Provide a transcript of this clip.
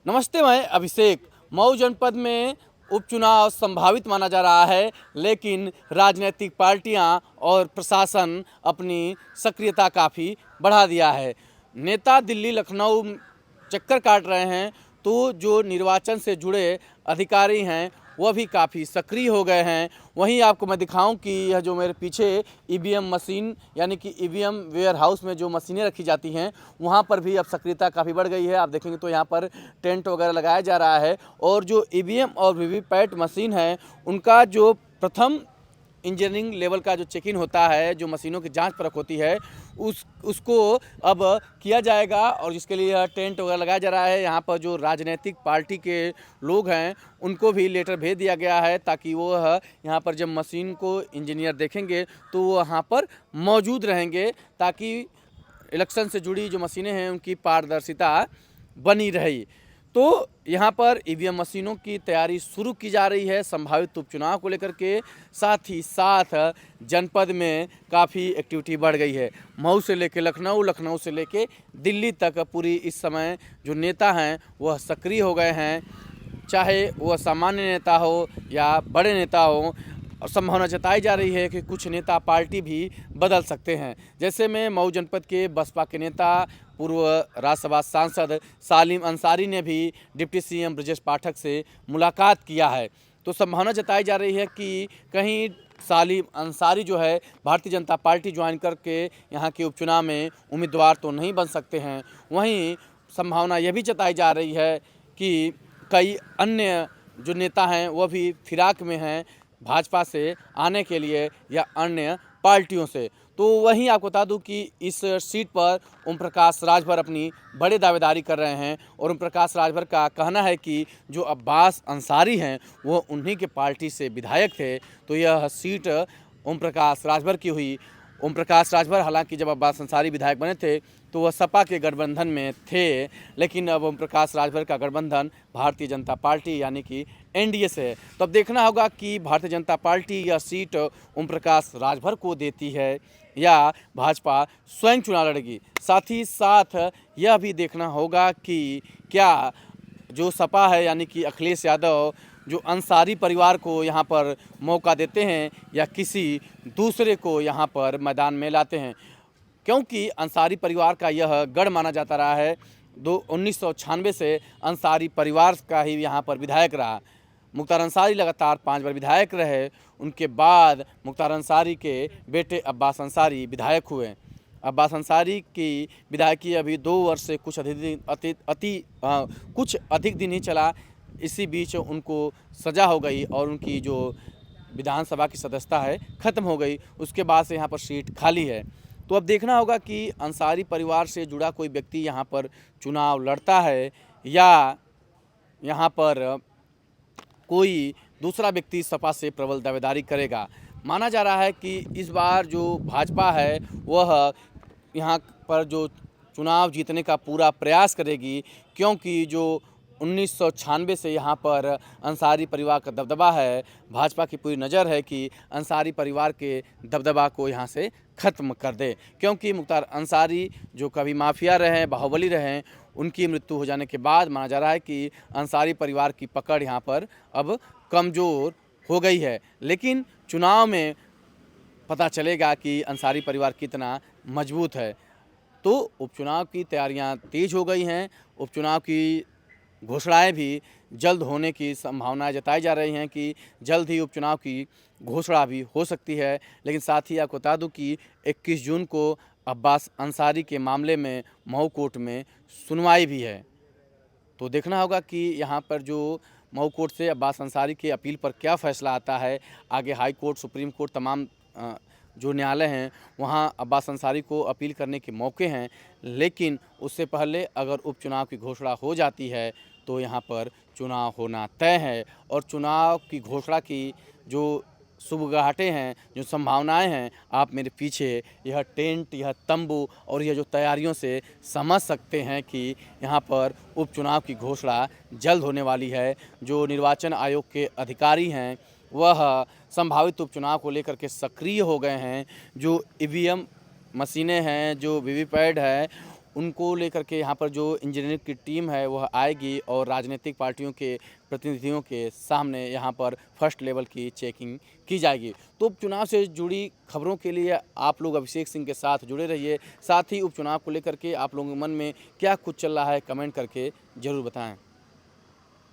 नमस्ते, मैं अभिषेक। मऊ जनपद में उपचुनाव संभावित माना जा रहा है, लेकिन राजनीतिक पार्टियां और प्रशासन अपनी सक्रियता काफ़ी बढ़ा दिया है। नेता दिल्ली लखनऊ चक्कर काट रहे हैं, तो जो निर्वाचन से जुड़े अधिकारी हैं वह भी काफ़ी सक्रिय हो गए हैं। वहीं आपको मैं दिखाऊं कि यह जो मेरे पीछे ईवीएम मशीन यानी कि ईवीएम वेयर हाउस में जो मशीनें रखी जाती हैं, वहां पर भी अब सक्रियता काफ़ी बढ़ गई है। आप देखेंगे तो यहां पर टेंट वगैरह लगाया जा रहा है और जो ईवीएम और वीवीपैट मशीन है उनका जो प्रथम इंजीनियरिंग लेवल का जो चेक इन होता है, जो मशीनों की जांच परख होती है, उसको अब किया जाएगा और जिसके लिए टेंट वगैरह लगाया जा रहा है। यहाँ पर जो राजनीतिक पार्टी के लोग हैं उनको भी लेटर भेज दिया गया है ताकि वो यहाँ पर जब मशीन को इंजीनियर देखेंगे तो वो यहाँ पर मौजूद रहेंगे, ताकि इलेक्शन से जुड़ी जो मशीनें हैं उनकी पारदर्शिता बनी रही। तो यहाँ पर ईवीएम मशीनों की तैयारी शुरू की जा रही है संभावित उपचुनाव को लेकर के। साथ ही साथ जनपद में काफ़ी एक्टिविटी बढ़ गई है। मऊ से लेकर लखनऊ, लखनऊ से लेकर दिल्ली तक पूरी इस समय जो नेता हैं वह सक्रिय हो गए हैं, चाहे वह सामान्य नेता हो या बड़े नेता हो। और संभावना जताई जा रही है कि कुछ नेता पार्टी भी बदल सकते हैं। जैसे में मऊ जनपद के बसपा के नेता पूर्व राज्यसभा सांसद सालिम अंसारी ने भी डिप्टी सीएम ब्रजेश पाठक से मुलाकात किया है। तो संभावना जताई जा रही है कि कहीं सालिम अंसारी जो है भारतीय जनता पार्टी ज्वाइन करके यहाँ के उपचुनाव में उम्मीदवार तो नहीं बन सकते हैं। वहीं संभावना यह भी जताई जा रही है कि कई अन्य जो नेता हैं वह भी फिराक में हैं भाजपा से आने के लिए या अन्य पार्टियों से। तो वहीं आपको बता दूं कि इस सीट पर ओम प्रकाश राजभर अपनी बड़े दावेदारी कर रहे हैं और ओम प्रकाश राजभर का कहना है कि जो अब्बास अंसारी हैं वो उन्हीं के पार्टी से विधायक थे, तो यह सीट ओम प्रकाश राजभर की हुई। ओम प्रकाश राजभर हालांकि जब अब्बास अंसारी विधायक बने थे तो वह सपा के गठबंधन में थे, लेकिन अब ओम प्रकाश राजभर का गठबंधन भारतीय जनता पार्टी यानी कि एनडीए से है। तो अब देखना होगा कि भारतीय जनता पार्टी यह सीट ओम प्रकाश राजभर को देती है या भाजपा स्वयं चुनाव लड़ेगी। साथ ही साथ यह भी देखना होगा कि क्या जो सपा है यानी कि अखिलेश यादव जो अंसारी परिवार को यहाँ पर मौका देते हैं या किसी दूसरे को यहाँ पर मैदान में लाते हैं, क्योंकि अंसारी परिवार का यह गढ़ माना जाता रहा है। 1996 से अंसारी परिवार का ही यहाँ पर विधायक रहा। मुख्तार अंसारी लगातार 5 बार विधायक रहे। उनके बाद मुख्तार अंसारी के बेटे अब्बास अंसारी विधायक हुए। अब्बास अंसारी की विधायकी अभी 2 वर्ष से कुछ अधिक दिन ही चला। इसी बीच उनको सज़ा हो गई और उनकी जो विधानसभा की सदस्यता है ख़त्म हो गई। उसके बाद से यहाँ पर सीट खाली है। तो अब देखना होगा कि अंसारी परिवार से जुड़ा कोई व्यक्ति यहाँ पर चुनाव लड़ता है या यहाँ पर कोई दूसरा व्यक्ति सपा से प्रबल दावेदारी करेगा। माना जा रहा है कि इस बार जो भाजपा है वह यहाँ पर जो चुनाव जीतने का पूरा प्रयास करेगी, क्योंकि जो 1996 से यहाँ पर अंसारी परिवार का दबदबा है। भाजपा की पूरी नज़र है कि अंसारी परिवार के दबदबा को यहाँ से ख़त्म कर दे, क्योंकि मुख्तार अंसारी जो कभी माफिया रहे, बाहुबली रहे, उनकी मृत्यु हो जाने के बाद माना जा रहा है कि अंसारी परिवार की पकड़ यहाँ पर अब कमज़ोर हो गई है। लेकिन चुनाव में पता चलेगा कि अंसारी परिवार कितना मजबूत है। तो उपचुनाव की तैयारियां तेज़ हो गई हैं। उपचुनाव की घोषणाएं भी जल्द होने की संभावनाएं जताई जा रही हैं कि जल्द ही उपचुनाव की घोषणा भी हो सकती है। लेकिन साथ ही आपको बता दूं कि 21 जून को अब्बास अंसारी के मामले में मऊ कोर्ट में सुनवाई भी है। तो देखना होगा कि यहाँ पर जो मऊ कोर्ट से अब्बास अंसारी के अपील पर क्या फ़ैसला आता है। आगे हाई कोर्ट, सुप्रीम कोर्ट, तमाम जो न्यायालय हैं वहाँ अब्बास अंसारी को अपील करने के मौके हैं। लेकिन उससे पहले अगर उपचुनाव की घोषणा हो जाती है तो यहाँ पर चुनाव होना तय है और चुनाव की घोषणा की जो सुबगाहटें हैं, जो संभावनाएं हैं, आप मेरे पीछे यह टेंट, यह तंबू और यह जो तैयारियों से समझ सकते हैं कि यहाँ पर उपचुनाव की घोषणा जल्द होने वाली है। जो निर्वाचन आयोग के अधिकारी हैं वह संभावित उपचुनाव को लेकर के सक्रिय हो गए हैं। जो ईवीएम मशीनें हैं, जो वीवीपैट है, उनको लेकर के यहाँ पर जो इंजीनियरिंग की टीम है वह आएगी और राजनीतिक पार्टियों के प्रतिनिधियों के सामने यहाँ पर फर्स्ट लेवल की चेकिंग की जाएगी। तो उपचुनाव से जुड़ी खबरों के लिए आप लोग अभिषेक सिंह के साथ जुड़े रहिए। साथ ही उपचुनाव को लेकर के आप लोगों के मन में क्या कुछ चल रहा है कमेंट करके ज़रूर बताएं।